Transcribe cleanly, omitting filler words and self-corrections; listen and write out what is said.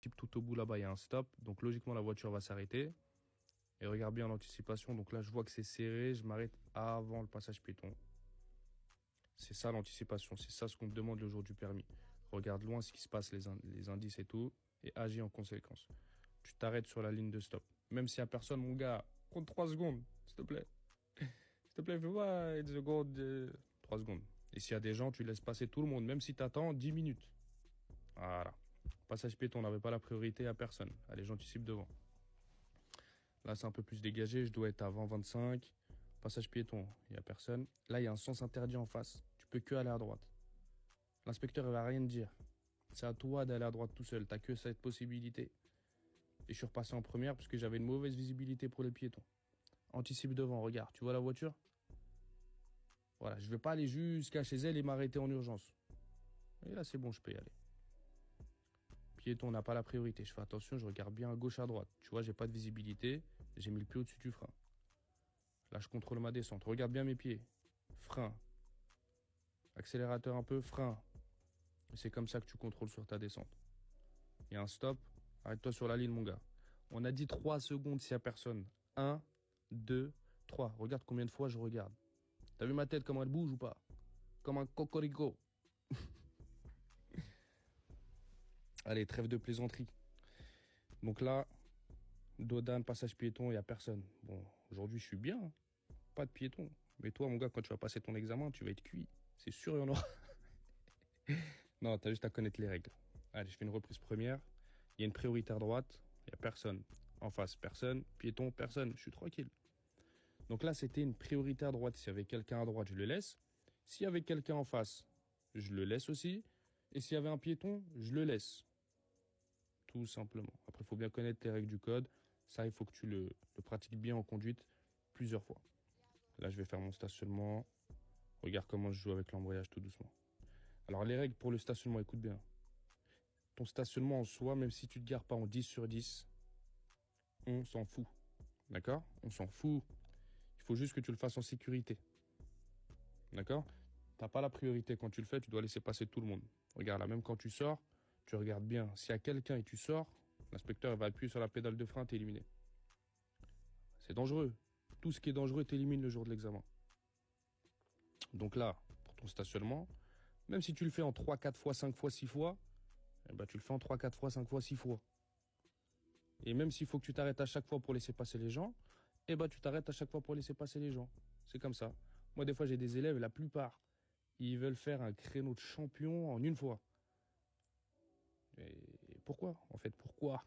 Type tout au bout là-bas, il y a un stop. Donc logiquement, la voiture va s'arrêter. Et regarde bien l'anticipation. Donc là, je vois que c'est serré. Je m'arrête avant le passage piéton. C'est ça l'anticipation. C'est ça ce qu'on te demande le jour du permis. Regarde loin ce qui se passe, les indices et tout. Et agis en conséquence. Tu t'arrêtes sur la ligne de stop. Même s'il n'y a personne, mon gars, compte 3 secondes, s'il te plaît. S'il te plaît, fais-moi une seconde. 3 secondes. Et s'il y a des gens, tu laisses passer tout le monde. Même si tu attends 10 minutes. Voilà. Passage piéton, on n'avait pas la priorité à personne. Allez, j'anticipe devant. Là, c'est un peu plus dégagé. Je dois être à 20-25. Passage piéton, il n'y a personne. Là, il y a un sens interdit en face. Tu peux que aller à droite. L'inspecteur, il va rien te dire. C'est à toi d'aller à droite tout seul. T'as que cette possibilité. Et je suis repassé en première parce que j'avais une mauvaise visibilité pour les piétons. Anticipe devant, regarde. Tu vois la voiture? Voilà, je vais pas aller jusqu'à chez elle et m'arrêter en urgence. Et là, c'est bon, je peux y aller. Piéton, on n'a pas la priorité. Je fais attention, je regarde bien à gauche, à droite. Tu vois, j'ai pas de visibilité. J'ai mis le pied au-dessus du frein. Là, je contrôle ma descente. Regarde bien mes pieds. Frein. Accélérateur un peu, frein. C'est comme ça que tu contrôles sur ta descente. Il y a un stop. Arrête-toi sur la ligne, mon gars. On a dit 3 secondes s'il n'y a personne. 1, 2, 3. Regarde combien de fois je regarde. T'as vu ma tête, comment elle bouge ou pas? Comme un cocorico. Allez, trêve de plaisanterie. Donc là, Dodane, passage piéton, il n'y a personne. Bon, aujourd'hui, je suis bien. Hein. Pas de piéton. Mais toi, mon gars, quand tu vas passer ton examen, tu vas être cuit. C'est sûr, il y en aura. Non, t'as juste à connaître les règles. Allez, je fais une reprise première. Il y a une priorité à droite. Il n'y a personne. En face, personne. Piéton, personne. Je suis tranquille. Donc là, c'était une priorité à droite. S'il y avait quelqu'un à droite, je le laisse. S'il y avait quelqu'un en face, je le laisse aussi. Et s'il y avait un piéton, je le laisse. Tout simplement. Après, il faut bien connaître les règles du code. Ça, il faut que tu le pratiques bien en conduite plusieurs fois. Là, je vais faire mon stationnement. Regarde comment je joue avec l'embrayage tout doucement. Alors, les règles pour le stationnement, écoute bien. Ton stationnement en soi, même si tu te gares pas en 10 sur 10, on s'en fout. D'accord? On s'en fout. Il faut juste que tu le fasses en sécurité. D'accord? T'as pas la priorité quand tu le fais, tu dois laisser passer tout le monde. Regarde là, même quand tu sors, tu regardes bien. S'il y a quelqu'un et tu sors, l'inspecteur va appuyer sur la pédale de frein, t'es éliminé. C'est dangereux. Tout ce qui est dangereux t'élimine le jour de l'examen. Donc là, pour ton stationnement, même si tu le fais en 3, 4 fois, 5 fois, 6 fois, eh ben, tu le fais en 3, 4 fois, 5 fois, 6 fois. Et même s'il faut que tu t'arrêtes à chaque fois pour laisser passer les gens, eh ben, tu t'arrêtes à chaque fois pour laisser passer les gens. C'est comme ça. Moi, des fois, j'ai des élèves, la plupart, ils veulent faire un créneau de champion en une fois. Et pourquoi, en fait, pourquoi?